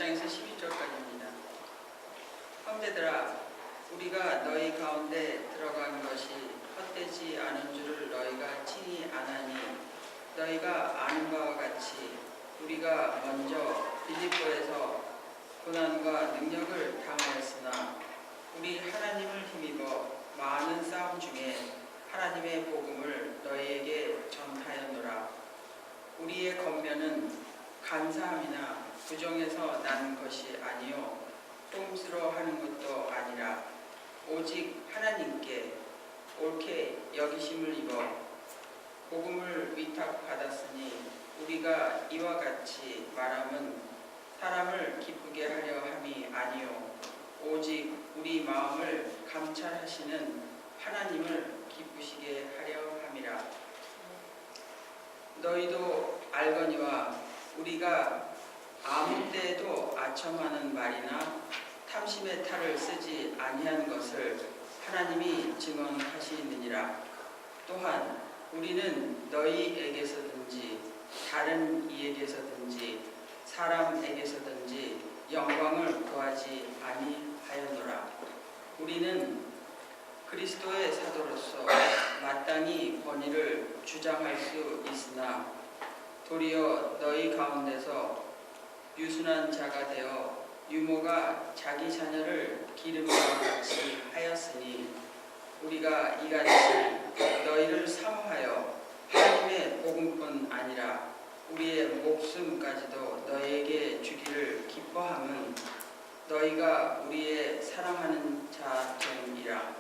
1장에서 12절까지입니다. 형제들아, 우리가 너희 가운데 들어간 것이 헛되지 않은 줄을 너희가 친히 아나니, 너희가 아는 바와 같이 우리가 먼저 빌립보에서 고난과 능력을 당하였으나 우리 하나님을 힘입어 많은 싸움 중에 하나님의 복음을 너희에게 전하였노라. 우리의 권면은 간사함이나 부정에서 난 것이 아니요 꼼수로 하는 것도 아니라 오직 하나님께 옳게 여기심을 입어 복음을 위탁받았으니, 우리가 이와 같이 말함은 사람을 기쁘게 하려 함이 아니요 오직 우리 마음을 감찰하시는 하나님을 기쁘시게 하려 함이라. 너희도 알거니와 우리가 아무 때에도 아첨하는 말이나 탐심의 탈을 쓰지 아니한 것을 하나님이 증언하시느니라. 또한 우리는 너희에게서든지 다른 이에게서든지 사람에게서든지 영광을 구하지 아니하였노라. 우리는 그리스도의 사도로서 마땅히 권위를 주장할 수 있으나 도리어 너희 가운데서 유순한 자가 되어 유모가 자기 자녀를 기름과 같이 하였으니, 우리가 이같이 너희를 사모하여 하나님의 복음뿐 아니라 우리의 목숨까지도 너희에게 주기를 기뻐함은 너희가 우리의 사랑하는 자됨이라.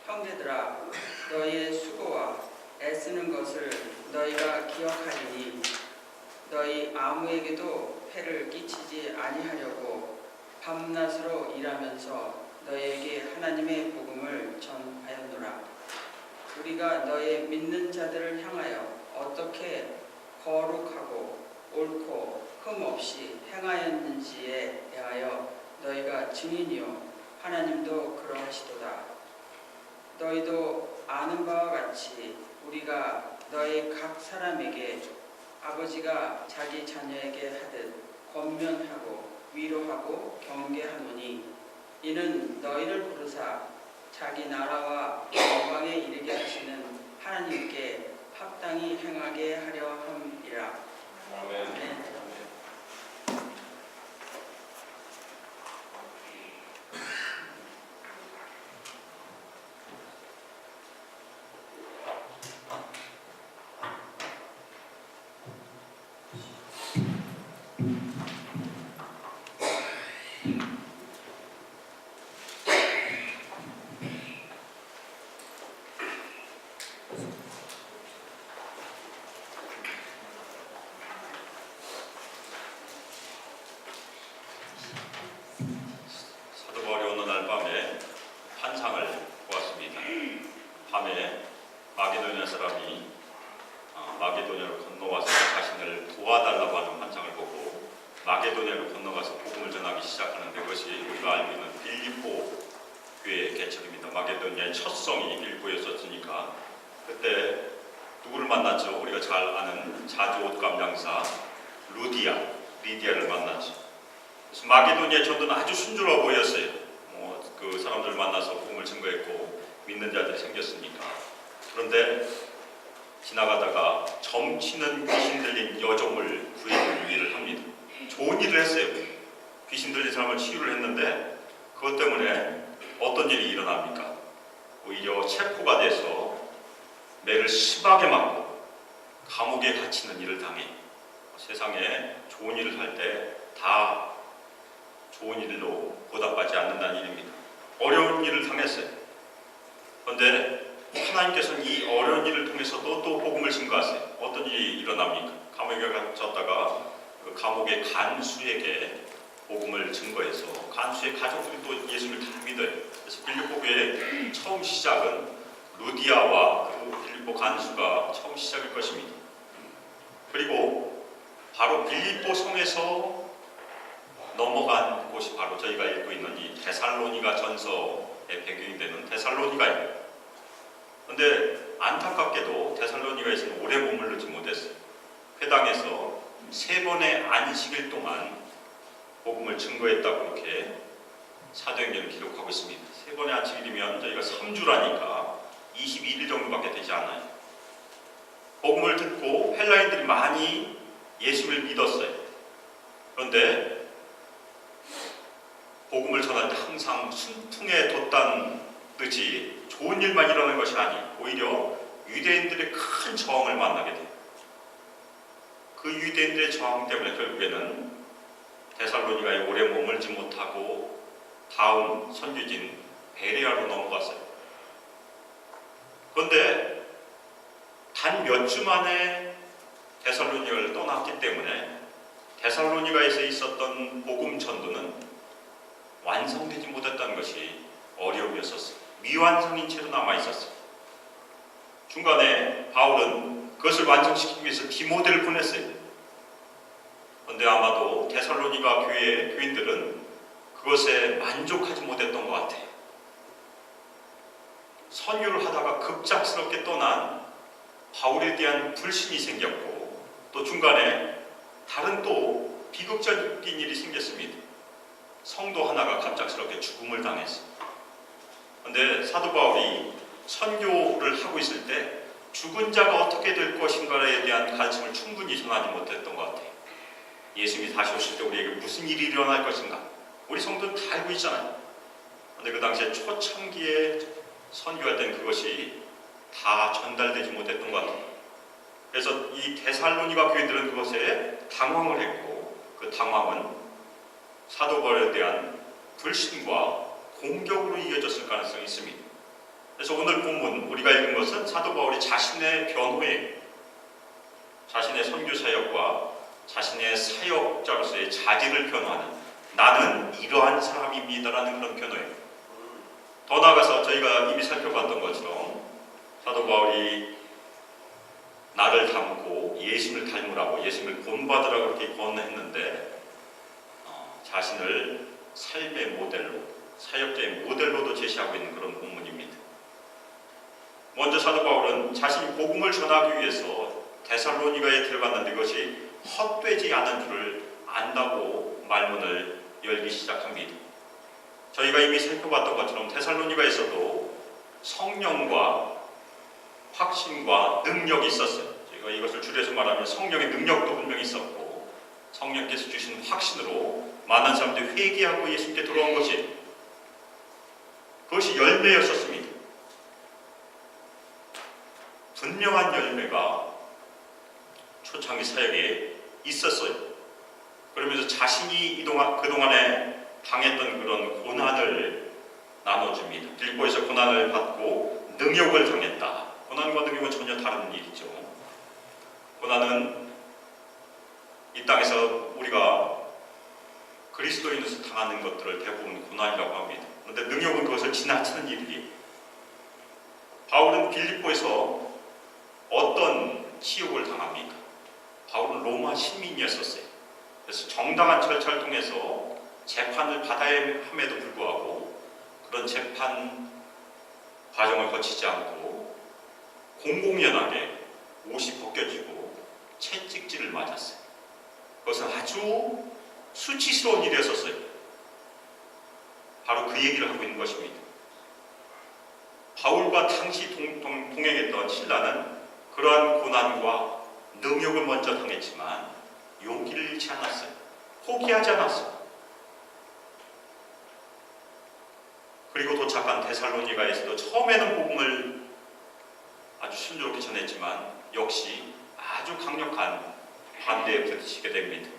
형제들아, 너희의 수고와 애쓰는 것을 너희가 기억하리니 너희 아무에게도 폐를 끼치지 아니하려고 밤낮으로 일하면서 너희에게 하나님의 복음을 전하였노라. 우리가 너희 믿는 자들을 향하여 어떻게 거룩하고 옳고 흠 없이 행하였는지에 대하여 너희가 증인이요 하나님도 그러하시도다. 너희도 아는 바와 같이 우리가 너희 각 사람에게 아버지가 자기 자녀에게 하듯 권면하고 위로하고 경계하노니, 이는 너희를 부르사 자기 나라와 영광에 이르게 하시는 하나님께 합당히 행하게 하려 함이라. 아멘. 사도 바울이 어느 날 밤에 환상을 보았습니다. 밤에 마게도냐 사람이 마게도냐로 건너와서 자신을 도와달라고 하는 환상을 보고 마게도냐로 건너가서 복음을 전하기 시작하는데, 그것이 우리가 알고 있는 빌립보 교회의 개척입니다. 마게도냐의 첫 성이 빌립보였었으니까 그때 누구를 만났죠? 우리가 잘 아는 자주 옷감 장사 리디아를 만났죠. 그래서 마게도냐의 전도는 아주 순조로워 보였어요. 그 사람들을 만나서 복음을 증거했고 믿는 자들이 생겼으니까. 그런데 지나가다가 점치는 귀신 들린 여종을 구해주는 일을 합니다. 좋은 일을 했어요. 귀신 들린 사람을 치유를 했는데 그것 때문에 어떤 일이 일어납니까? 오히려 체포가 돼서 매를 심하게 맞고 감옥에 갇히는 일을 당해. 세상에 좋은 일을 할 때 다 좋은 일로 보답받지 않는다는 일입니다. 어려운 일을 당했어요. 그런데 하나님께서는 이 어려운 일을 통해서도 또 복음을 증거하세요. 어떤 일이 일어납니까? 감옥에 갇혔다가 그 감옥의 간수에게 복음을 증거해서 간수의 가족들이 또 예수를 다 믿어요. 그래서 빌립보 교회의 처음 시작은 루디아와 그 빌립보 간수가 처음 시작일 것입니다. 그리고 바로 빌립보 성에서 넘어간 곳이 바로 저희가 읽고 있는 이 데살로니가 전서의 배경이 되는 데살로니가입니다. 그런데 안타깝게도 데살로니가에서는 오래 머무르지 못했어요. 회당에서 3번의 안식일 동안 복음을 증거했다고 그렇게 사도행전을 기록하고 있습니다. 세 번의 안식일이면 저희가 3주라니까 21일 정도밖에 되지 않아요. 복음을 듣고 헬라인들이 많이 예수를 믿었어요. 그런데 복음을 전할 때 항상 순풍에 돛단 듯이 좋은 일만 일어나는 것이 아니에요. 오히려 유대인들의 큰 저항을 만나게 돼요. 그 유대인들의 저항 때문에 결국에는 데살로니가에 오래 머물지 못하고 다음 선교지인 베레아로 넘어갔어요. 그런데 단 몇 주 만에 데살로니가를 떠났기 때문에 데살로니가에서 있었던 복음 전도는 완성되지 못했다는 것이 어려움이었었어요. 미완성인 채로 남아있었어요. 중간에 바울은 그것을 완성시키기 위해서 디모데를 보냈어요. 그런데 아마도 데살로니가 교회의 교인들은 그것에 만족하지 못했던 것 같아요. 선교를 하다가 급작스럽게 떠난 바울에 대한 불신이 생겼고, 또 중간에 다른 또 비극적인 일이 생겼습니다. 성도 하나가 갑작스럽게 죽음을 당했어요. 그런데 사도 바울이 선교를 하고 있을 때 죽은 자가 어떻게 될 것인가에 대한 가르침을 충분히 전하지 못했던 것 같아요. 예수님이 다시 오실 때 우리에게 무슨 일이 일어날 것인가, 우리 성도는 다 알고 있잖아요. 그런데 그 당시에 초창기에 선교할 때는 그것이 다 전달되지 못했던 것 같아요. 그래서 이 데살로니가 교인들은 그것에 당황을 했고, 그 당황은 사도 바울에 대한 불신과 공격으로 이어졌을 가능성이 있습니다. 그래서 오늘 본문 우리가 읽은 것은 사도 바울이 자신의 변호에, 자신의 선교 사역과 자신의 사역자로서의 자질을 변호하는, 나는 이러한 사람입니다라는 그런 변호예요. 더 나아가서 저희가 이미 살펴봤던 것처럼 사도 바울이 나를 닮고 예수님을 닮으라고, 예수님을 본받으라고 그렇게 권했는데 자신을 삶의 모델로, 사역자의 모델로도 제시하고 있는 그런 본문입니다. 먼저 사도 바울은 자신이 복음을 전하기 위해서 데살로니가에 들어갔는데 그것이 헛되지 않은 줄을 안다고 말문을 열기 시작합니다. 저희가 이미 살펴봤던 것처럼 데살로니가에서도 성령과 확신과 능력이 있었어요. 저희가 이것을 줄여서 말하면 성령의 능력도 분명히 있었고, 성령께서 주신 확신으로 많은 사람들이 회개하고 예수님께 돌아온 것이, 그것이 열매였었습니다. 분명한 열매가 초창기 사역에 있었어요. 그러면서 자신이 그동안에 당했던 그런 고난을 나눠줍니다. 빌보에서 고난을 받고 능욕을 당했다. 고난과 능욕은 전혀 다른 일이죠. 고난은 이 땅에서 우리가 그리스도인으로서 당하는 것들을 대부분 고난이라고 합니다. 그런데 능욕은 그것을 지나치는 일이에요. 바울은 빌립보에서 어떤 치욕을 당합니까? 바울은 로마 시민이었었어요. 그래서 정당한 절차를 통해서 재판을 받아야 함에도 불구하고 그런 재판 과정을 거치지 않고 공공연하게 옷이 벗겨지고 채찍질을 맞았어요. 그것은 아주 수치스러운 일이었었어요. 바로 그 얘기를 하고 있는 것입니다. 바울과 당시 동행했던 실라는 그러한 고난과 능욕을 먼저 당했지만 용기를 잃지 않았어요. 포기하지 않았어요. 그리고 도착한 데살로니가에서도 처음에는 복음을 아주 순조롭게 전했지만 역시 아주 강력한 반대에 부딪히게 됩니다.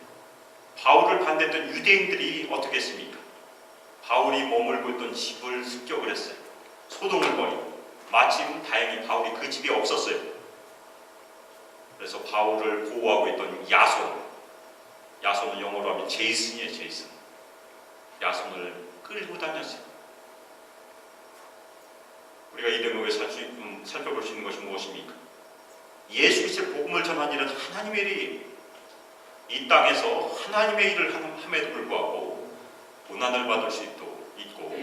바울을 반대했던 유대인들이 어떻게 했습니까? 바울이 머물고 있던 집을 습격을 했어요. 소동을 벌이고, 마침 다행히 바울이 그 집에 없었어요. 그래서 바울을 보호하고 있던 야손은 영어로 하면 제이슨이에요. 제이슨. 야손을 끌고 다녔어요. 우리가 이 대목에 살펴볼 수 있는 것이 무엇입니까? 예수 그리스도의 복음을 전하는 일은 하나님의 일이에요. 이 땅에서 하나님의 일을 함에도 불구하고 고난을 받을 수도 있고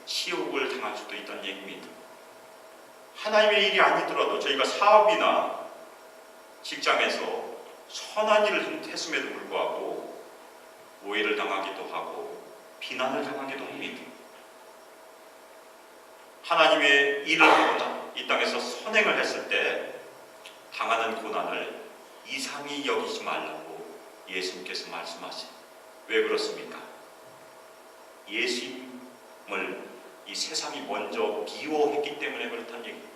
치욕을 당할 수도 있다는 얘기입니다. 하나님의 일이 아니더라도 저희가 사업이나 직장에서 선한 일을 했음에도 불구하고 오해를 당하기도 하고 비난을 당하기도 합니다. 하나님의 일을 하거나 이 땅에서 선행을 했을 때 당하는 고난을 이상히 여기지 말라고 예수님께서 말씀하세요. 왜 그렇습니까? 예수님을 이 세상이 먼저 미워했기 때문에 그렇다는 얘기예요.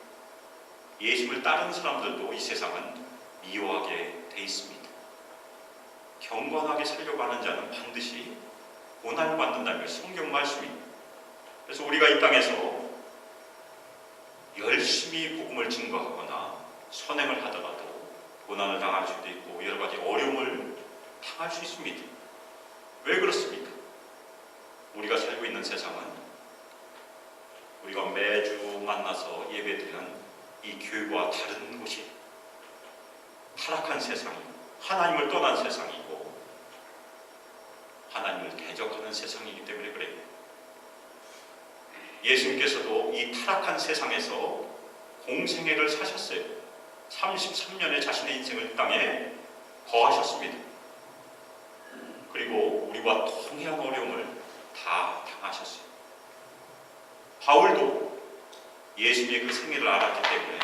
예수님을 따르는 사람들도 이 세상은 미워하게 돼 있습니다. 경건하게 살려고 하는 자는 반드시 고난을 받는다는 게 성경 말씀입니다. 그래서 우리가 이 땅에서 열심히 복음을 증거하거나 선행을 하더라도 고난을 당할 수도 있고 여러 가지 어려움을 당할 수 있습니다. 왜 그렇습니까? 우리가 살고 있는 세상은 우리가 매주 만나서 예배드리는 이 교회와 다른 곳이 타락한 세상이고 하나님을 떠난 세상이고 하나님을 대적하는 세상이기 때문에 그래요. 예수님께서도 이 타락한 세상에서 공생애를 사셨어요. 33년의 자신의 인생을 땅에 거하셨습니다. 그리고 우리와 동일한 어려움을 다 당하셨어요. 바울도 예수님의 그 생애를 알았기 때문에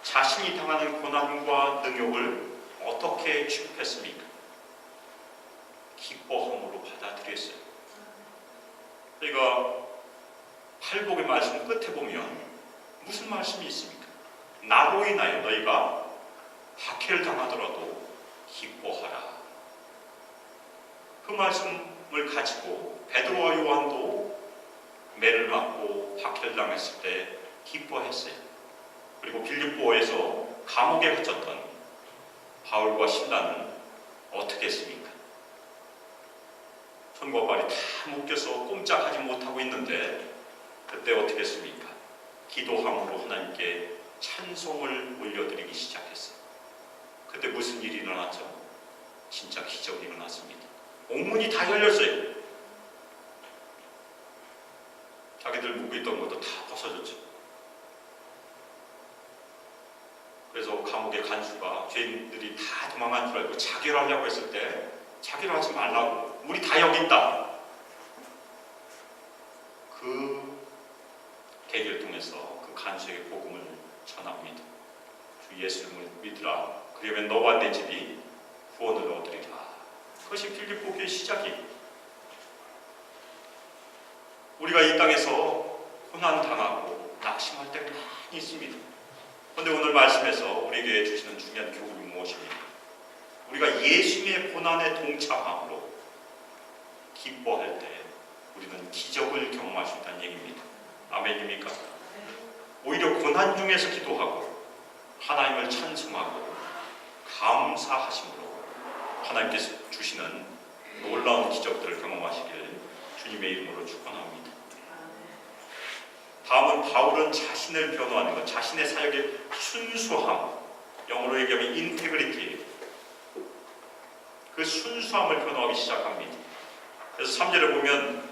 자신이 당하는 고난과 능욕을 어떻게 취급했습니까? 기뻐함으로 받아들였어요. 그러니까 팔복의 말씀 끝에 보면 무슨 말씀이 있습니까? 나로 인하여 너희가 박해를 당하더라도 기뻐하라. 그 말씀을 가지고 베드로와 요한도 매를 맞고 박해를 당했을 때 기뻐했어요. 그리고 빌립보에서 감옥에 갇혔던 바울과 신라는 어떻게 했습니까? 손과 발이 다 묶여서 꼼짝하지 못하고 있는데 그때 어떻게 했습니까? 기도함으로 하나님께 찬송을 올려드리기 시작했어요. 그때 무슨 일이 일어났죠? 진짜 기적이 일어났습니다. 옥문이 다 열렸어요. 자기들 묶고 있던 것도 다 벗어졌죠. 그래서 감옥의 간수가 죄인들이 다 도망간 줄 알고 자결하려고 했을 때 자결하지 말라고, 우리 다 여기 있다. 그 계기를 통해서 그 간수에게 복음을 전합니다. 주 예수를 믿으라. 그러면 너와 내 집이 구원을 얻으리라. 그것이 빌립보 교회의 시작이에요. 우리가 이 땅에서 고난당하고 낙심할 때가 많이 있습니다. 그런데 오늘 말씀에서 우리에게 주시는 중요한 교훈이 무엇입니까? 우리가 예수님의 고난에 동참함으로 기뻐할 때 우리는 기적을 경험할 수 있다는 얘기입니다. 아멘입니까? 오히려 고난 중에서 기도하고 하나님을 찬송하고 감사하심으로 하나님께서 주시는 놀라운 기적들을 경험하시길 주님의 이름으로 축원합니다. 다음은 바울은 자신을 변호하는 것, 자신의 사역의 순수함, 영어로 얘기하면 인테그리티, 그 순수함을 변호하기 시작합니다. 그래서 3절에 보면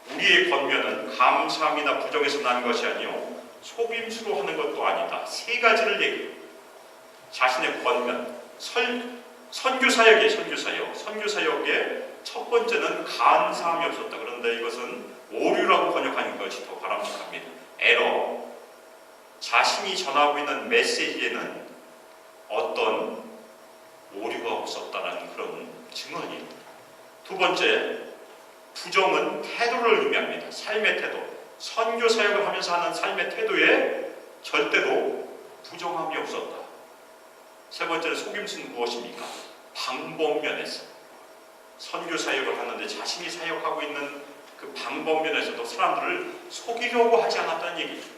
우리의 권면은 감사함이나 부정에서 난 것이 아니요 속임수로 하는 것도 아니다. 세 가지를 얘기해요. 자신의 권면, 선교사역이에요. 선교사역의 첫 번째는 감사함이 없었다. 그런데 이것은 오류라고 번역하는 것이 더 바람직합니다. 에러. 자신이 전하고 있는 메시지에는 어떤 오류가 없었다는 그런 증언이에요. 두 번째, 부정은 태도를 의미합니다. 삶의 태도. 선교사역을 하면서 하는 삶의 태도에 절대로 부정함이 없었다. 세 번째는 속임수는 무엇입니까? 방법면에서 선교사역을 하는데 자신이 사역하고 있는 그 방법면에서도 사람들을 속이려고 하지 않았다는 얘기죠.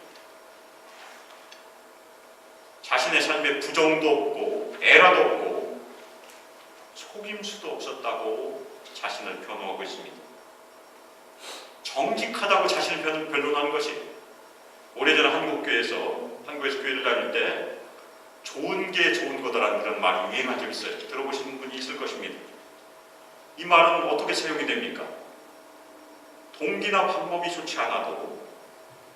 자신의 삶에 부정도 없고 에러도 없고 속임수도 없었다고 자신을 변호하고 있습니다. 정직하다고 자신을 변론하는 것이, 오래전에 한국에서 교회를 다닐 때 좋은 게 좋은 거다라는 그런 말이 유행한 적이 있어요. 들어보신 분이 있을 것입니다. 이 말은 어떻게 사용이 됩니까? 동기나 방법이 좋지 않아도,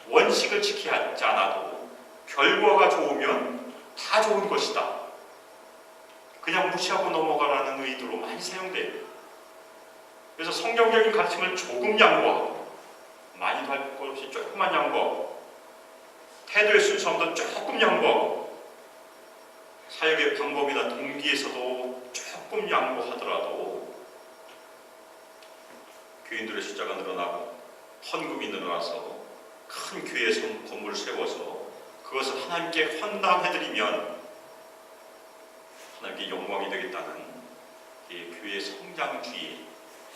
원칙을 지키지 않아도 결과가 좋으면 다 좋은 것이다. 그냥 무시하고 넘어가라는 의도로 많이 사용돼요. 그래서 성경적인 가르침을 조금 양보하고, 많이도 할 것 없이 조금만 양보하고, 태도의 순수함도 조금 양보하고, 사역의 방법이나 동기에서도 조금 양보하더라도 교인들의 숫자가 늘어나고 헌금이 늘어나서 큰 교회 건물을 세워서 그것을 하나님께 헌당해드리면 하나님께 영광이 되겠다는 교회의 성장주의,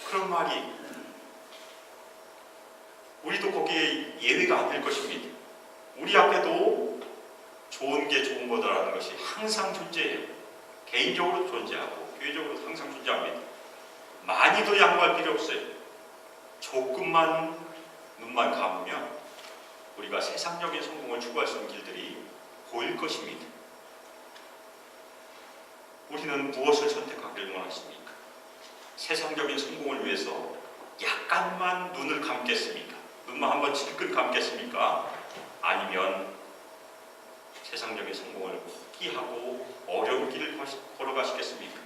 그런 말이 우리도 거기에 예외가 안 될 것입니다. 우리 앞에도 좋은 게 좋은 거다라는 것이 항상 존재해요. 개인적으로도 존재하고 교회적으로도 항상 존재합니다. 많이도 양보할 필요 없어요. 조금만 눈만 감으면 우리가 세상적인 성공을 추구할 수 있는 길들이 보일 것입니다. 우리는 무엇을 선택하길 원하십니까? 세상적인 성공을 위해서 약간만 눈을 감겠습니까? 눈만 한번 질끈 감겠습니까? 아니면 세상적인 성공을 포기하고 어려운 길을 걸어가시겠습니까?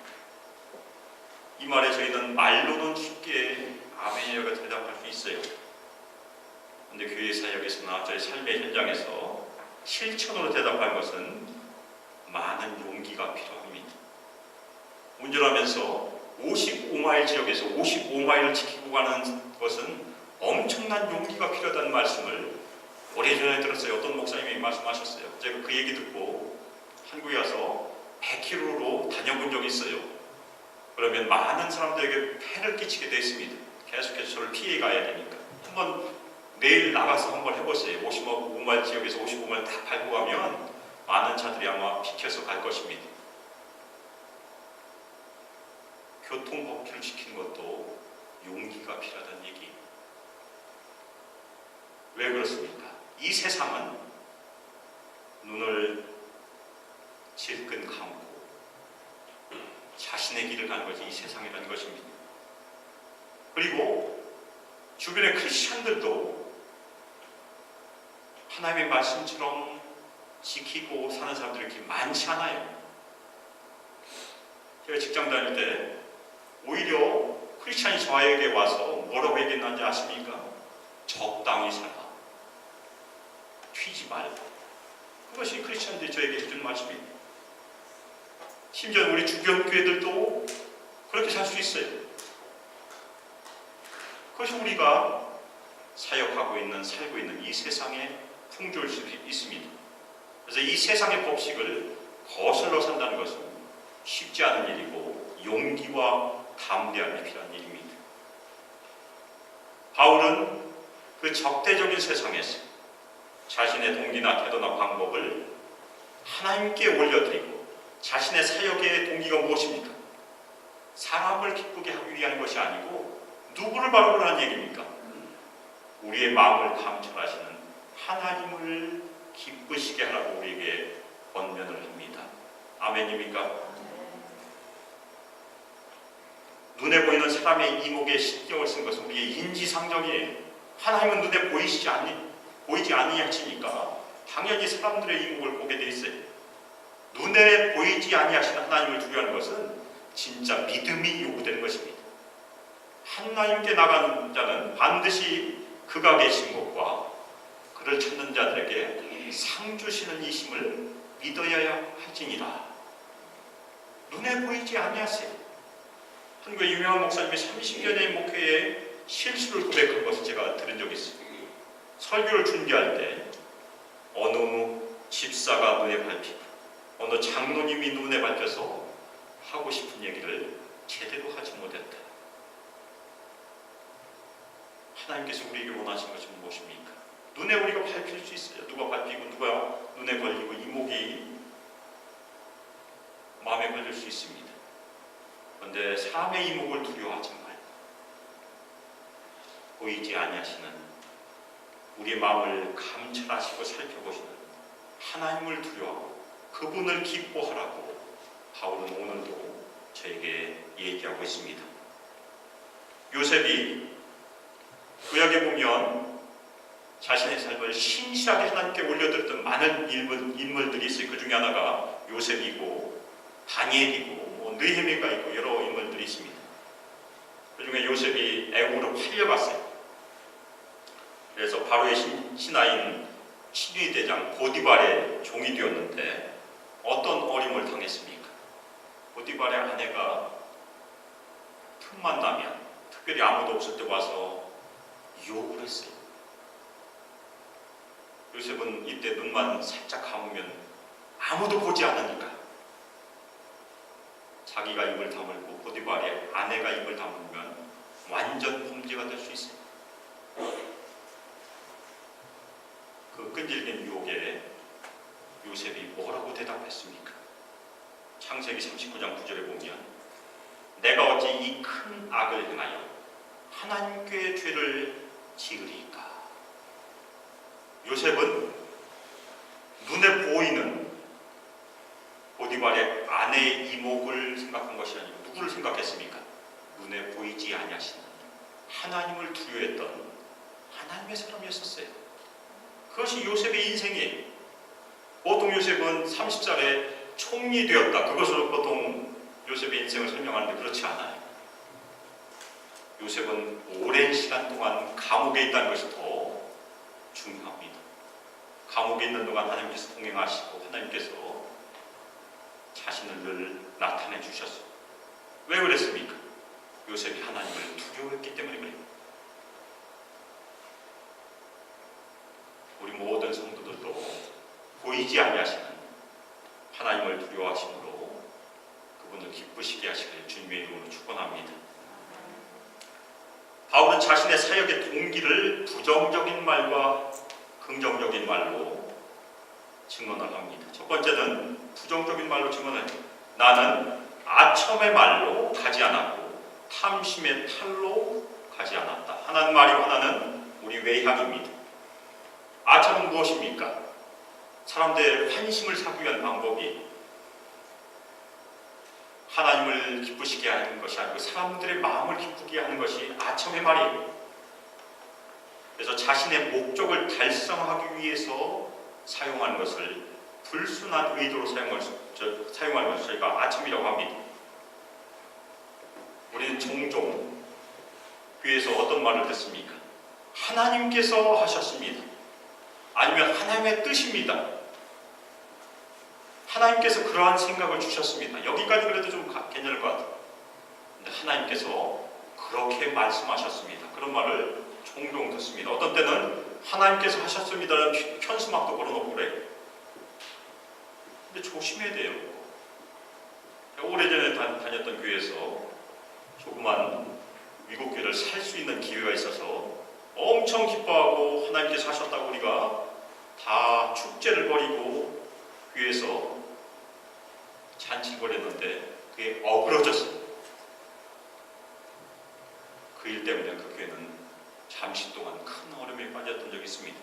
이 말에 저희는 말로는 쉽게 아멘이라고 대답할 수 있어요. 그런데 교회 사역에서나 저희 삶의 현장에서 실천으로 대답할 것은 많은 용기가 필요합니다. 운전하면서 55마일 지역에서 55마일을 지키고 가는 것은 엄청난 용기가 필요하다는 말씀을 오래전에 들었어요. 어떤 목사님이 말씀하셨어요. 제가 그 얘기 듣고 한국에 와서 100km로 다녀본 적이 있어요. 그러면 많은 사람들에게 폐를 끼치게 되어 있습니다. 계속해서 저를 피해 가야 되니까. 한번 내일 나가서 한번 해보세요. 55마일 지역에서 55마일 다 밟고 가면 많은 차들이 아마 비켜서 갈 것입니다. 교통법규를 지키는 것도 용기가 필요하다는 얘기. 왜 그렇습니까? 이 세상은 눈을 질끈 감고 자신의 길을 가는 것이 이 세상이라는 것입니다. 그리고 주변의 크리스천들도 하나님의 말씀처럼 지키고 사는 사람들이 그렇게 많지 않아요. 제가 직장 다닐 때 오히려 크리스천이 저에게 와서 뭐라고 얘기했는지 아십니까? 적당히 살아. 튀지 말고. 그것이 크리스천들이 저에게 해준 말씀입니다. 심지어 우리 주변 교회들도 그렇게 살 수 있어요. 그것이 우리가 사역하고 있는, 살고 있는 이 세상의 풍조일 수 있습니다. 그래서 이 세상의 법칙을 거슬러 산다는 것은 쉽지 않은 일이고 용기와 담대함이 필요한 일입니다. 바울은 그 적대적인 세상에서 자신의 동기나 태도나 방법을 하나님께 올려드리고 자신의 사역의 동기가 무엇입니까? 사람을 기쁘게 하기 위한 것이 아니고 누구를 바라보라는 얘기입니까? 우리의 마음을 감찰하시는 하나님을 기쁘시게 하라고 우리에게 권면을 합니다. 아멘입니까? 눈에 보이는 사람의 이목에 신경을 쓴 것은 우리의 인지상정이에요. 하나님은 눈에 보이지 아니하시니까 당연히 사람들의 이목을 보게 돼 있어요. 눈에 보이지 아니하시는 하나님을 두려워하는 것은 진짜 믿음이 요구되는 것입니다. 하나님께 나가는 자는 반드시 그가 계신 것과 그를 찾는 자들에게 상 주시는 이심을 믿어야 할지니라. 눈에 보이지 아니하세요. 한국의 유명한 목사님이 30년의 목회에 실수를 고백한 것을 제가 들은 적이 있어요. 설교를 준비할 때 어느 집사가 눈에 밟히고 어느 장로님이 눈에 밟혀서 하고 싶은 얘기를 제대로 하지 못했다. 하나님께서 우리에게 원하신 것은 무엇입니까? 눈에 우리가 밟힐 수 있어요. 누가 밟히고 누가 눈에 걸리고 이목이 마음에 걸릴 수 있습니다. 그런데 사람의 이목을 두려워하지 말고 보이지 아니하시는 우리의 마음을 감찰하시고 살펴보시는 하나님을 두려워하고 그분을 기뻐하라고 바울은 오늘도 저에게 얘기하고 있습니다. 요셉이 구약에 보면 자신의 삶을 신실하게 하나님께 올려드렸던 많은 인물들이 있어요. 그 중에 하나가 요셉이고 다니엘이고 느헤미야가 있고 여러 인물들이 있습니다. 그중에 요셉이 애국으로 팔려갔어요. 그래서 바로의 신하인 친위 대장 보디발의 종이 되었는데 어떤 어림을 당했습니까? 보디발의 아내가 틈만 나면 특별히 아무도 없을 때 와서 유혹을 했어요. 요셉은 이때 눈만 살짝 감으면 아무도 보지 않으니까 자기가 입을 다물고 보디발의 아내가 입을 다물면 완전 범죄가 될 수 있어요. 그 끈질긴 유혹에 요셉이 뭐라고 대답했습니까? 창세기 39장 9절에 보면 내가 어찌 이 큰 악을 행하여 하나님께 죄를 지으리까? 요셉은 눈에 보이는 보디발의 아내의 이목을 생각한 것이 아니고 누구를 생각했습니까? 눈에 보이지 아니하시는 하나님을 두려워했던 하나님의 사람이었었어요. 그것이 요셉의 인생이에요. 보통 요셉은 30살에 총리 되었다. 그것으로 보통 요셉의 인생을 설명하는데 그렇지 않아요. 요셉은 오랜 시간 동안 감옥에 있다는 것이 더 중요합니다. 감옥에 있는 동안 하나님께서 동행하시고 하나님께서 자신을 늘 나타내 주셨어요. 왜 그랬습니까? 요셉이 하나님을 두려워했기 때문에 그래요. 우리 모든 성도들도 보이지 아니하시는 하나님을 두려워하심으로 그분을 기쁘시게 하시길 주님의 이름으로 축원합니다. 바울은 자신의 사역의 동기를 부정적인 말과 긍정적인 말로 증언을 합니다. 첫 번째는 부정적인 말로 증언해요. 나는 아첨의 말로 가지 않았고 탐심의 탈로 가지 않았다. 하나는 말이고 하나는 우리 외향입니다. 아첨은 무엇입니까? 사람들의 환심을 사기 위한 방법이 하나님을 기쁘시게 하는 것이 아니고 사람들의 마음을 기쁘게 하는 것이 아첨의 말이에요. 그래서 자신의 목적을 달성하기 위해서 사용하는 것을 불순한 의도로 사용하는 것을 저희가 아첨이라고 합니다. 우리는 종종 교회에서 어떤 말을 듣습니까? 하나님께서 하셨습니다. 아니면 하나님의 뜻입니다. 하나님께서 그러한 생각을 주셨습니다. 여기까지 그래도 좀 괜찮을 것 같아요. 근데 하나님께서 그렇게 말씀하셨습니다. 그런 말을 종종 듣습니다. 어떤 때는 하나님께서 하셨습니다라는 현수막도 걸어놓고 그래요. 근데 조심해야 돼요. 오래전에 다녔던 교회에서 조그만 미국 교회를 살 수 있는 기회가 있어서 엄청 기뻐하고 하나님께서 하셨다고 우리가 다 축제를 벌이고 교회에서 잔치를 벌였는데 그게 어그러졌어요. 그 일 때문에 그 교회는 잠시 동안 큰 어려움에 빠졌던 적이 있습니다.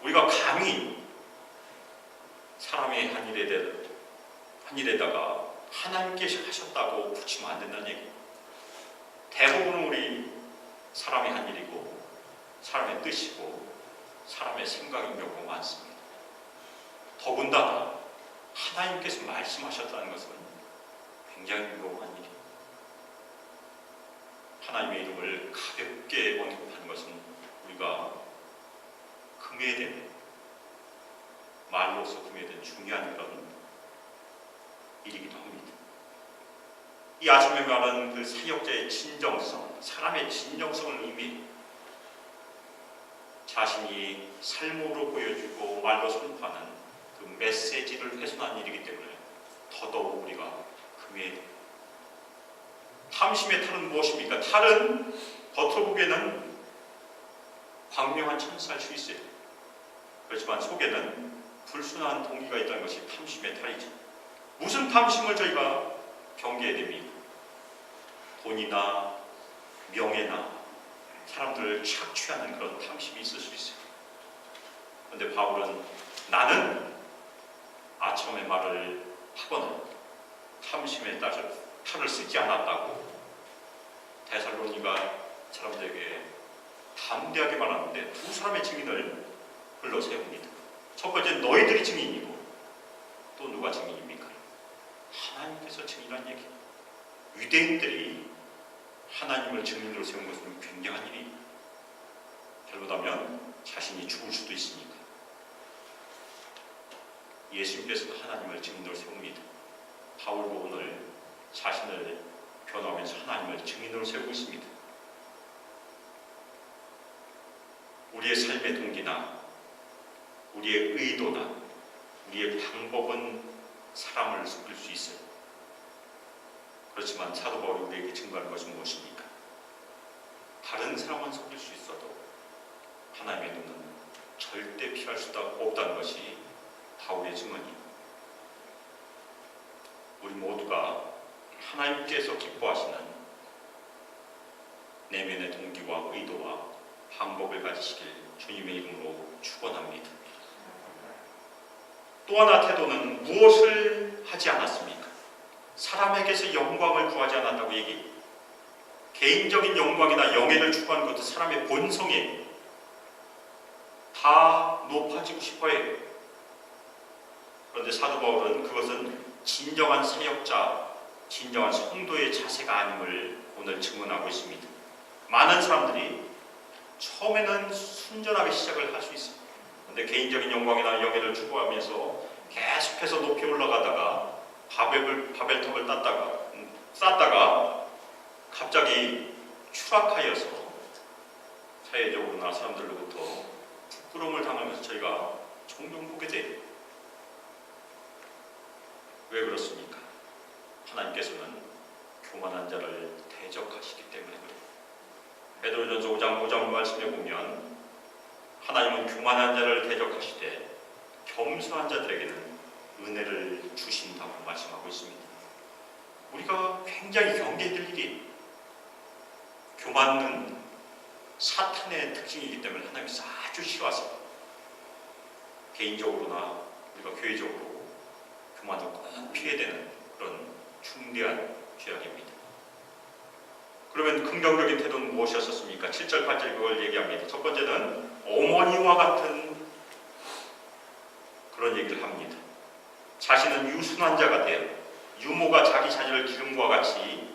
우리가 감히 사람의 한 일에다가 하나님께서 하셨다고 붙이면 안 된다는 얘기예요. 대부분은 우리 사람의 한 일이고 사람의 뜻이고 사람의 생각인 경우가 많습니다. 더군다나 하나님께서 말씀하셨다는 것은 굉장히 위험한 일이에요. 하나님의 이름을 가볍게 언급하는 것은 우리가 금해야 되는, 말로서 금해야 되는 중요한 그런 일이기도 합니다. 이 아침에 말하는 그 사역자의 진정성, 사람의 진정성을 의미해요. 자신이 삶으로 보여주고 말로 선포하는 그 메시지를 훼손한 일이기 때문에 더더욱 우리가 금해야 됩니다. 탐심의 탈은 무엇입니까? 탈은 겉으로 보기에는 광명한 천사일 수 있어요. 그렇지만 속에는 불순한 동기가 있다는 것이 탐심의 탈이죠. 무슨 탐심을 저희가 경계해야 됩니다. 돈이나 명예나 사람들을 착취하는 그런 탐심이 있을 수 있어요. 그런데 바울은 나는 아첨의 말을 하거나 탐심의 탈을 쓰지 않았다고 데살로니가 사람들에게 담대하게 말하는데 두 사람의 증인을 불러 세웁니다. 첫 번째 너희들이 증인이고 또 누가 증인입니까? 하나님께서 증인한 얘기. 유대인들이 하나님을 증인으로 세운 것은 굉장한 일이에요. 잘못하면 자신이 죽을 수도 있으니까. 예수님께서는 하나님을 증인으로 세웁니다. 바울도 오늘 자신을 변호하면서 하나님을 증인으로 세우고 있습니다. 우리의 삶의 동기나 우리의 의도나 우리의 방법은 사람을 속일 수 있어요. 그렇지만 사도 바울이 우리에게 증거하는 것은 무엇입니까? 다른 사람은 속일 수 있어도 하나님의 눈은 절대 피할 수 없다는 것이 바울의 증언이에요. 우리 모두가 하나님께서 기뻐하시는 내면의 동기와 의도와 방법을 가지시길 주님의 이름으로 축원합니다. 또 하나 태도는 무엇을 하지 않았습니까? 사람에게서 영광을 구하지 않았다고 얘기해요. 개인적인 영광이나 영예를 추구하는 것도 사람의 본성이에요. 다 높아지고 싶어해요. 그런데 사도 바울은 그것은 진정한 사역자, 진정한 성도의 자세가 아님을 오늘 증언하고 있습니다. 많은 사람들이 처음에는 순전하게 시작을 할 수 있어요. 그런데 개인적인 영광이나 영예를 추구하면서 계속해서 높이 올라가다가 바벨탑을 쌓다가 갑자기 추락하여서 사회적으로나 사람들로부터 부끄러움을 당하면서 저희가 종종 보게 돼요. 왜 그렇습니까? 하나님께서는 교만한 자를 대적하시기 때문에 그래요. 베드로전서 5장 5절 말씀에 보면 하나님은 교만한 자를 대적하시되 겸손한 자들에게는 은혜를 주신다고 말씀하고 있습니다. 우리가 굉장히 경계해야 될 일이에요. 교만은 사탄의 특징이기 때문에 하나님께서 아주 싫어하세요. 개인적으로나 우리가 교회적으로 교만을 꼭 피해야 되는 그런 중대한 죄악입니다. 그러면 긍정적인 태도는 무엇이었습니까? 7절 8절 그걸 얘기합니다. 첫 번째는 어머니와 같은 그런 얘기를 합니다. 자신은 유순한 자가 되어 유모가 자기 자녀를 기름과 같이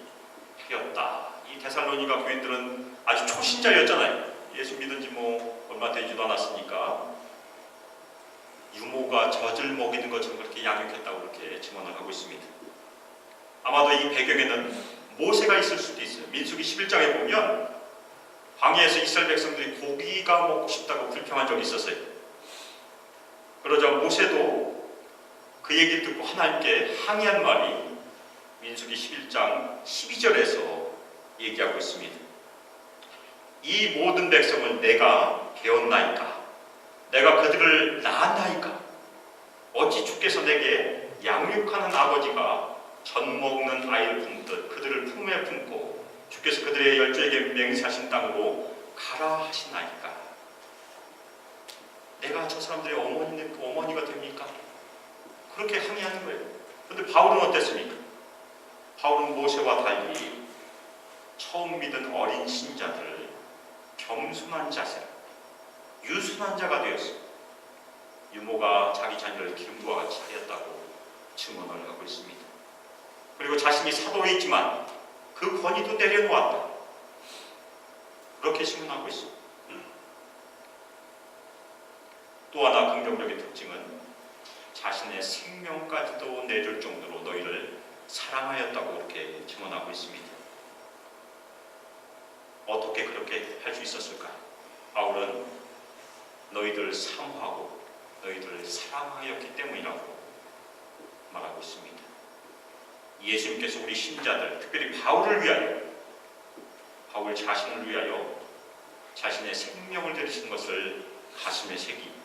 하였다. 이 데살로니가 교인들은 아주 초신자였잖아요. 예수 믿은 지 얼마 되지도 않았으니까 유모가 젖을 먹이는 것처럼 그렇게 양육했다고 그렇게 증언을 하고 있습니다. 아마도 이 배경에는 모세가 있을 수도 있어요. 민수기 11장에 보면 광야에서 이스라엘 백성들이 고기가 먹고 싶다고 불평한 적이 있었어요. 그러자 모세도 그 얘기를 듣고 하나님께 항의한 말이 민수기 11장 12절에서 얘기하고 있습니다. 이 모든 백성을 내가 개었나이까? 내가 그들을 낳았나이까? 어찌 주께서 내게 양육하는 아버지가 젖 먹는 아이를 품듯 그들을 품에 품고 주께서 그들의 열조에게 맹세하신 땅으로 가라 하시나이까? 내가 저 사람들의 어머니가 됩니까? 그렇게 항의하는 거예요. 그런데 바울은 어땠습니까? 바울은 모세와 달리 처음 믿은 어린 신자들을 겸손한 자세, 유순한 자가 되었어요. 유모가 자기 자녀를 기름과 같이 하였다고 증언을 하고 있습니다. 그리고 자신이 사도이지만 그 권위도 내려놓았다. 그렇게 증언하고 있습니다. 또 하나 긍정적인 특징은 자신의 생명까지도 내줄 정도로 너희를 사랑하였다고 그렇게 증언하고 있습니다. 어떻게 그렇게 할 수 있었을까? 바울은 너희들을 사모하고 너희들을 사랑하였기 때문이라고 말하고 있습니다. 예수님께서 우리 신자들, 특별히 바울을 위하여, 바울 자신을 위하여 자신의 생명을 드리신 것을 가슴에 새기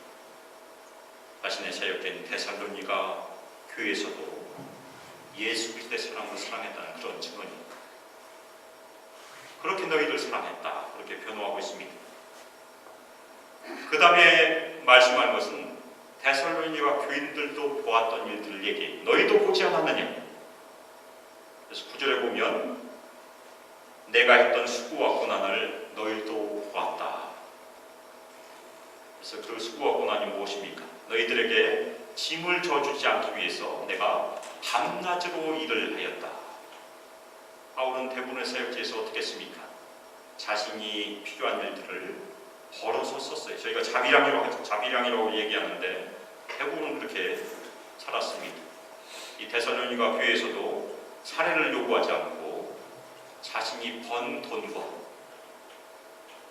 자신의 사역된 데살로니가 교회에서도 예수 그리스도의 사랑으로 사랑했다는 그런 증언입니다. 그렇게 너희를 사랑했다. 그렇게 변호하고 있습니다. 그 다음에 말씀한 것은 데살로니가 교인들도 보았던 일들을 얘기해. 너희도 보지 않았느냐? 그래서 9절에 보면 내가 했던 수고와 고난을 너희도 보았다. 그래서 그 수고와 고난이 무엇입니까? 너희들에게 짐을 져주지 않기 위해서 내가 밤낮으로 일을 하였다. 바울은 바울은 대부분의 사역지에서 어떻게 했습니까? 자신이 필요한 일들을 벌어서 썼어요. 저희가 자비량이라고 얘기하는데 대부분은 그렇게 살았습니다. 이 데살로니가 교회에서도 사례를 요구하지 않고 자신이 번 돈과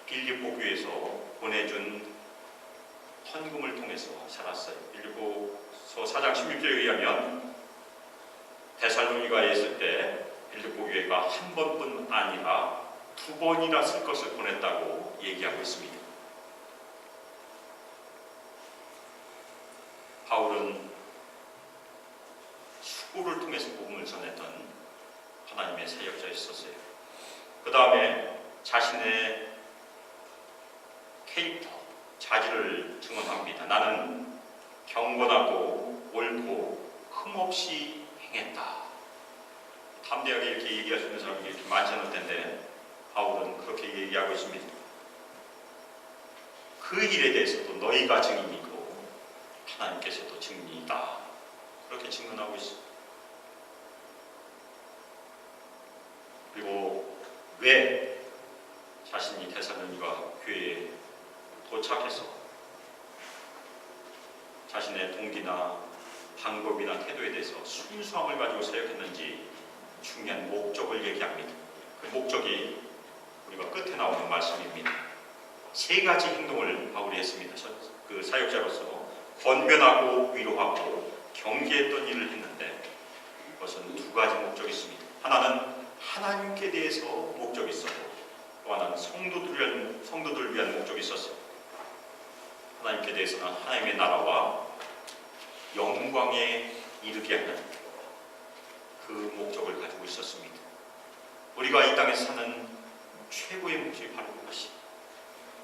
빌립보 교회에서 보내준 헌금을 통해서 살았어요. 빌립보서 4장 16절에 의하면 데살로니가에 있을 때 빌립보 교회가 한 번뿐 아니라 2번이나 쓸 것을 보냈다고 얘기하고 있습니다. 바울은 수고를 통해서 복음을 전했던 하나님의 사역자였었어요. 그 다음에 자신의 캐릭터, 자질을 증언합니다. 나는 경건하고 옳고 흠없이 행했다. 담대하게 이렇게 얘기할 수 있는 사람이 이렇게 많지 않을 텐데 바울은 그렇게 얘기하고 있습니다. 그 일에 대해서도 너희가 증인이고 하나님께서도 증인이다. 그렇게 증언하고 있습니다. 그리고 왜 자신이 데살로니가 교회에 도착해서 자신의 동기나 방법이나 태도에 대해서 순수함을 가지고 사역했는지 중요한 목적을 얘기합니다. 그 목적이 우리가 끝에 나오는 말씀입니다. 3가지 행동을 바울이 했습니다. 그 사역자로서 권면하고 위로하고 경계했던 일을 했는데 그것은 2가지 목적이 있습니다. 하나는 하나님께 대해서 목적이 있었고 또 하나는 성도들을 위한 목적이 있었어요. 하나님께 대해서는 하나님의 나라와 영광에 이르게 하는 그 목적을 가지고 있었습니다. 우리가 이 땅에서 사는 최고의 목적이 바로 그것이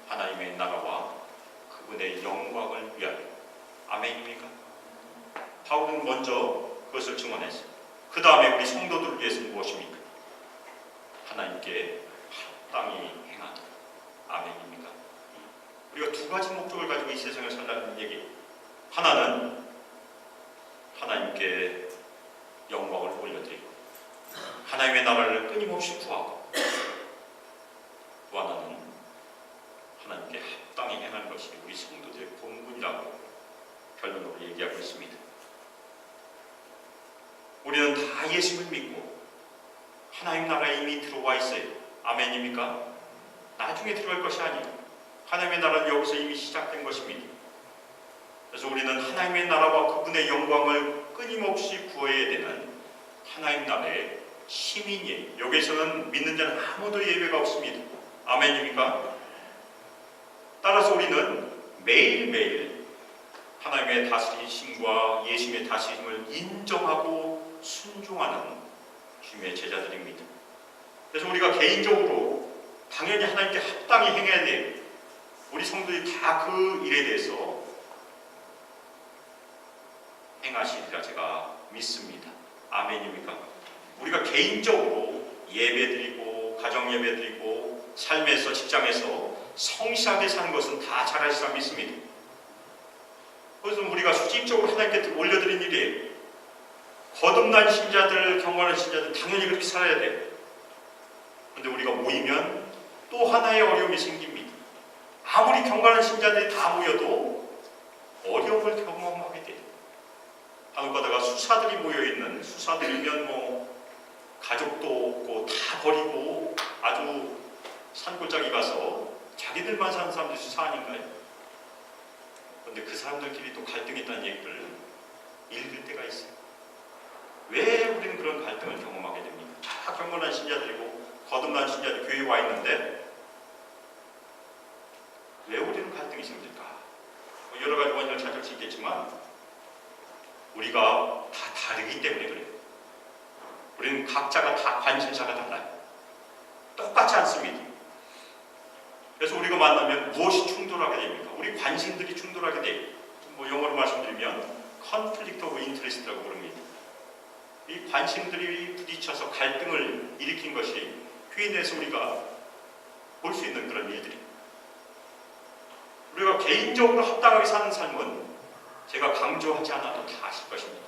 하나님의 나라와 그분의 영광을 위하여. 아멘입니까? 바울은 먼저 그것을 증언했어요. 그 다음에 우리 성도들을 위해서는 무엇입니까? 하나님께 합당히 행하다. 아멘입니까? 우리가 2가지 목적을 가지고 이 세상을 살라는 얘기. 하나는 하나님께 영광을 올려드리고 하나님의 나라를 끊임없이 구하고 또 하나는 하나님께 합당히 행하는 것이 우리 성도들의 본분이라고 결론으로 얘기하고 있습니다. 우리는 다 예수를 믿고 하나님 나라에 이미 들어와 있어요. 아멘입니까? 나중에 들어갈 것이 아니에요. 하나님의 나라는 여기서 이미 시작된 것입니다. 그래서 우리는 하나님의 나라와 그분의 영광을 끊임없이 구해야 되는 하나님 나라의 시민이에요. 여기서는 믿는 자는 아무도 예외가 없습니다. 아멘입니까? 따라서 우리는 매일매일 하나님의 다스리심과 예수님의 다스림을 인정하고 순종하는 주님의 제자들입니다. 그래서 우리가 개인적으로 당연히 하나님께 합당히 행해야 돼요. 우리 성도들이 다 그 일에 대해서 행하시리라 제가 믿습니다. 아멘입니까? 우리가 개인적으로 예배드리고 가정예배드리고 삶에서 직장에서 성실하게 사는 것은 다 잘하시라 믿습니다. 그래서 우리가 수직적으로 하나님께 올려드린 일이에요. 거듭난 신자들, 경건한 신자들 당연히 그렇게 살아야 돼요. 그런데 우리가 모이면 또 하나의 어려움이 생깁니다. 아무리 경건한 신자들이 다 모여도 어려움을 경험하게 돼요. 간혹가다가 수사들이 모여있는, 수사들이면 가족도 없고 다 버리고 아주 산골짜기 가서 자기들만 사는 사람들이 수사 아닌가요? 그런데 그 사람들끼리 또 갈등이 있다는 얘기를 읽을 때가 있어요. 왜 우리는 그런 갈등을 경험하게 됩니까? 다 경건한 신자들이고 거듭난 신자들이 교회에 와 있는데 왜 우리는 갈등이 생길까? 여러 가지 원인을 찾을 수 있겠지만 우리가 다 다르기 때문에 그래요. 우리는 각자가 다 관심사가 달라요. 똑같지 않습니다. 그래서 우리가 만나면 무엇이 충돌하게 됩니까? 우리 관심들이 충돌하게 돼요. 영어로 말씀드리면 conflict of interest라고 부릅니다. 이 관심들이 부딪혀서 갈등을 일으킨 것이 교회 내에서 우리가 볼 수 있는 그런 일들이. 우리가 개인적으로 합당하게 사는 삶은 제가 강조하지 않아도 다 아실 것입니다.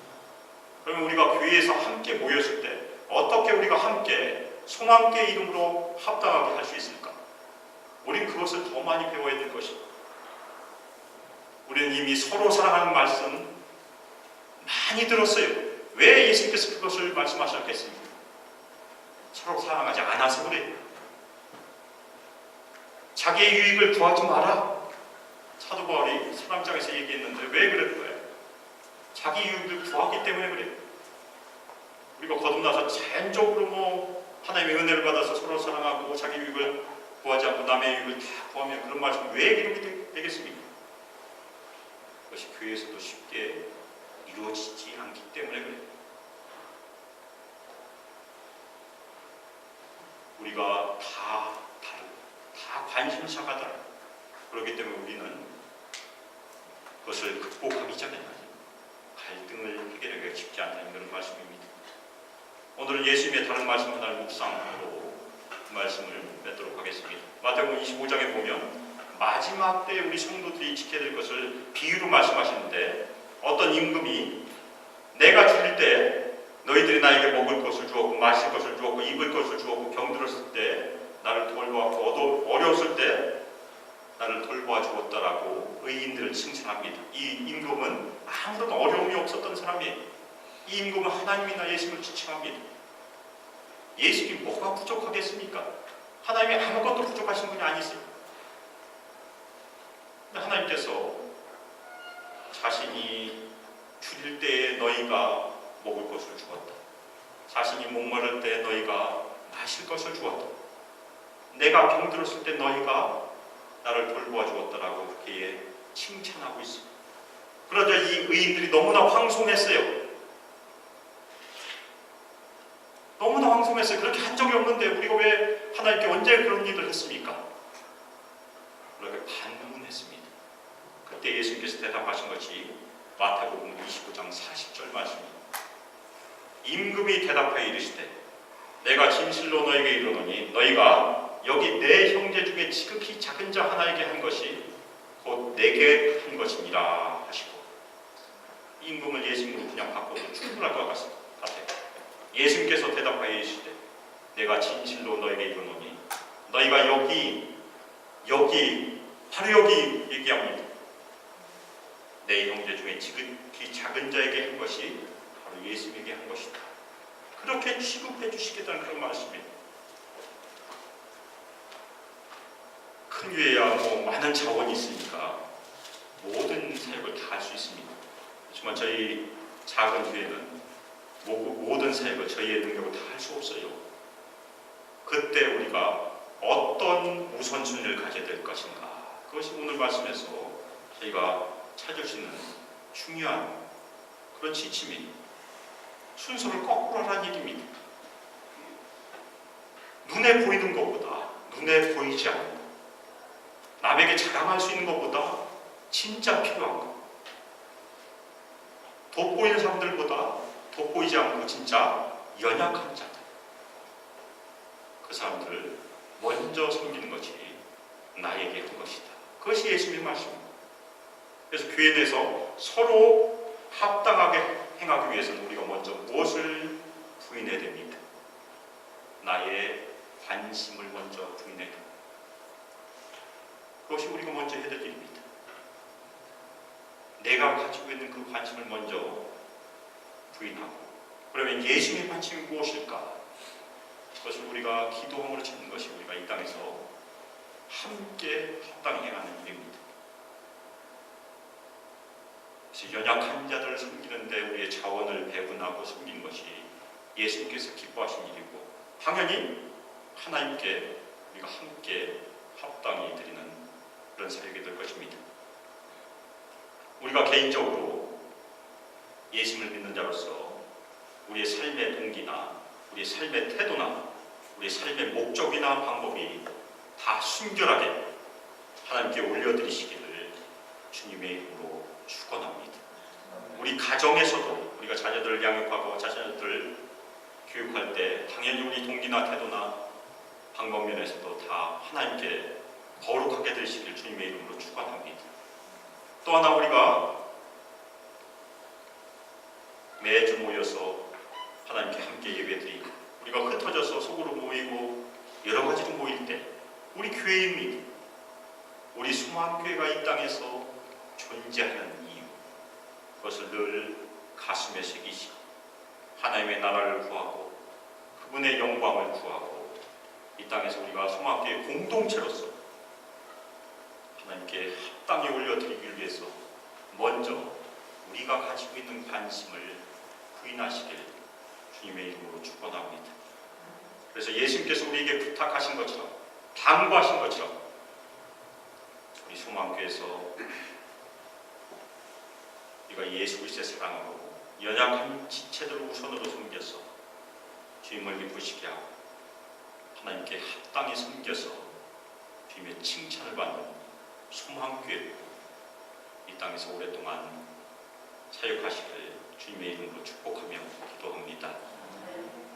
그러면 우리가 교회에서 함께 모였을 때 어떻게 우리가 함께 소망교회 이름으로 합당하게 할 수 있을까? 우린 그것을 더 많이 배워야 될 것이다. 우리는 이미 서로 사랑하는 말씀 많이 들었어요. 왜 예수님께서 그것을 말씀하셨겠습니까? 서로 사랑하지 않아서 그래요. 자기의 유익을 구하지 마라. 사도 바울이 사랑장에서 얘기했는데 왜 그럴 거예요? 자기 유익을 구하기 때문에 그래요. 우리가 거듭나서 자연적으로 하나님의 은혜를 받아서 서로 사랑하고 자기 유익을 구하지 않고 남의 유익을 다 구하면 그런 말씀 왜 그렇게 되겠습니까? 그것이 교회에서도 쉽게 이루어지지 않기 때문에 그래요. 우리가 다 다르고 다 관심사가 다르고 그렇기 때문에 우리는 그것을 극복하기 전에 갈등을 해결하기가 쉽지 않다는 그런 말씀입니다. 오늘은 예수님의 다른 말씀 하나를 묵상으로 그 말씀을 맺도록 하겠습니다. 마태복음 25장에 보면 마지막 때에 우리 성도들이 지켜야 될 것을 비유로 말씀하시는데 어떤 임금이 내가 죽을 때 너희들이 나에게 먹을 것을 주었고 마실 것을 주었고 입을 것을 주었고 병들었을 때 나를 돌보았고 어려웠을 때 나를 돌보아 주었다라고 의인들을 칭찬합니다. 이 임금은 아무런 어려움이 없었던 사람이에요. 이 임금은 하나님이나 예수님을 지칭합니다. 예수님이 뭐가 부족하겠습니까? 하나님이 아무것도 부족하신 분이 아니세요. 하나님께서 자신이 줄일 때에 너희가 먹을 것을 주었다. 자신이 목마를 때 너희가 마실 것을 주었다. 내가 병들었을 때 너희가 나를 돌보아 주었다라고 그렇게 칭찬하고 있습니다. 그러자 이 의인들이 너무나 황송했어요. 너무나 황송했어요. 그렇게 한 적이 없는데 우리가 왜 하나님께 언제 그런 일을 했습니까? 그렇게 반문했습니다. 그때 예수님께서 대답하신 것이 마태복음 29장 40절 말씀입니다. 임금이 대답하여 이르시되 내가 진실로 너에게 이르노니 너희가 여기 내 형제 중에 지극히 작은 자 하나에게 한 것이 곧 내게 한 것이니라 하시고 임금을 예수님으로 그냥 바꿔도 충분할 것 같아요. 예수님께서 대답하여 이르시되 내가 진실로 너에게 이르노니 너희가 여기 바로 여기 얘기합니다. 내 형제 중에 지극히 작은 자에게 한 것이 바로 예수님에게 한 것이다. 그렇게 취급해 주시겠다는 그런 말씀이에요. 큰 교회야 많은 자원이 있으니까 모든 사역을 다 할 수 있습니다. 하지만 저희 작은 교회는 모든 사역을 저희의 능력으로 다 할 수 없어요. 그때 우리가 어떤 우선순위를 가져야 될 것인가, 그것이 오늘 말씀에서 저희가 찾을 수 있는 중요한 그런 지침이 순서를 거꾸로 하라는 얘기입니다. 눈에 보이는 것보다 눈에 보이지 않는 것, 남에게 자랑할 수 있는 것보다 진짜 필요한 것, 돋보이는 사람들보다 돋보이지 않고 진짜 연약한 자들, 그 사람들을 먼저 섬기는 것이 나에게 한 것이다. 그것이 예수님의 말씀입니다. 그래서 교회 내에서 서로 합당하게 행하기 위해서는 우리가 먼저 무엇을 부인해야 됩니까? 나의 관심을 먼저 부인해야 됩니다. 그것이 우리가 먼저 해야 될 일입니다. 내가 가지고 있는 그 관심을 먼저 부인하고, 그러면 예수님의 관심이 무엇일까? 그것을 우리가 기도함으로 찾는 것이 우리가 이 땅에서 함께 합당히 행하는 일입니다. 그래서 연약한 자들을 섬기는데 우리의 자원을 배분하고 섬기는 것이 예수님께서 기뻐하신 일이고, 당연히 하나님께 우리가 함께 합당히 드리는 그런 사역이 될 것입니다. 우리가 개인적으로 예수님을 믿는 자로서 우리의 삶의 동기나 우리의 삶의 태도나 우리의 삶의 목적이나 방법이 다 순결하게 하나님께 올려드리시기를 주님의 이름으로 축원합니다. 우리 가정에서도 우리가 자녀들을 양육하고 자녀들을 교육할 때 당연히 우리 동기나 태도나 방법 면에서도 다 하나님께 거룩하게 되시길 주님의 이름으로 축원합니다. 또 하나, 우리가 매주 모여서 하나님께 함께 예배드리고 우리가 흩어져서 속으로 모이고 여러 가지로 모일 때 우리 교회입니다. 우리 소망교회가 이 땅에서 존재하는 이유, 그것을 늘 가슴에 새기시고 하나님의 나라를 구하고 그분의 영광을 구하고 이 땅에서 우리가 소망교회 공동체로서 하나님께 합당히 올려드리기 위해서 먼저 우리가 가지고 있는 관심을 부인하시길 주님의 이름으로 축원합니다. 그래서 예수님께서 우리에게 부탁하신 것처럼, 당부하신 것처럼 우리 소망교회에서 우리가 예수 그리스도의 사랑으로 연약한 지체들을 우선으로 섬겨서 주님을 기쁘시게 하고 하나님께 합당히 섬겨서 주님의 칭찬을 받는 소망교회로 이 땅에서 오랫동안 사역하시길 주님의 이름으로 축복하며 기도합니다.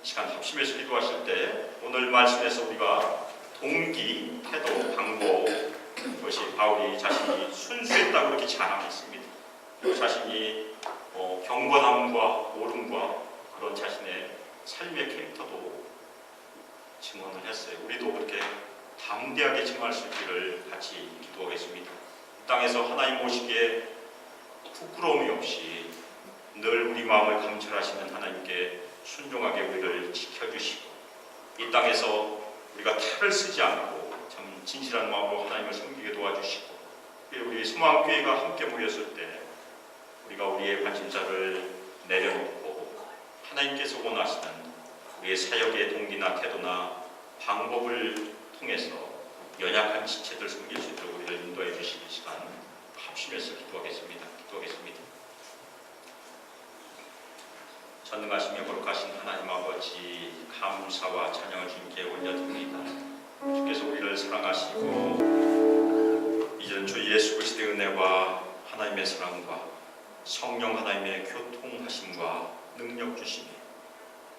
시간 합심해서 기도하실 때 오늘 말씀에서 우리가 동기, 태도, 방법, 그것이 바울이 자신이 순수했다고 그렇게 자랑했습니다. 자신이 경건함과 옳음과 그런 자신의 삶의 캐릭터도 증언을 했어요. 우리도 그렇게 담대하게 증언할 수 있기를 같이 기도하겠습니다. 이 땅에서 하나님 보시기에 부끄러움이 없이 늘 우리 마음을 감찰하시는 하나님께 순종하게 우리를 지켜주시고 이 땅에서 우리가 탈을 쓰지 않고 참 진실한 마음으로 하나님을 섬기게 도와주시고 우리 소망교회가 함께 모였을 때 우리가 우리의 관심사를 내려놓고 하나님께서 원하시는 우리의 사역의 동기나 태도나 방법을 통해서 연약한 지체들 섬길 수 있도록 우리를 인도해 주시는 시간 합심해서 기도하겠습니다. 전능하시며 거룩하신 하나님 아버지, 감사와 찬양을 주님께 올려드립니다. 주께서 우리를 사랑하시고 이제는 주 예수 그리스도의 은혜와 하나님의 사랑과 성령 하나님의 교통하심과 능력 주심이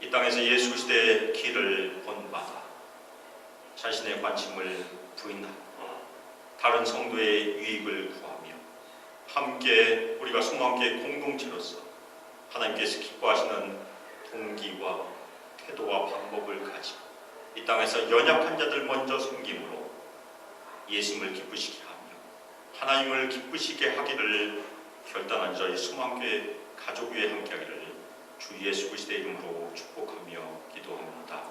이 땅에서 예수 그리스도의 길을 본받아 자신의 관심을 부인하고 다른 성도의 유익을 구하며 함께 우리가 소망교회 공동체로서 하나님께서 기뻐하시는 동기와 태도와 방법을 가지고 이 땅에서 연약한 자들 먼저 섬김으로 예수님을 기쁘시게 하며 하나님을 기쁘시게 하기를 결단한 저희 소망교회 가족위에 함께하기를 주 예수 그리스도의 이름으로 축복하며 기도합니다.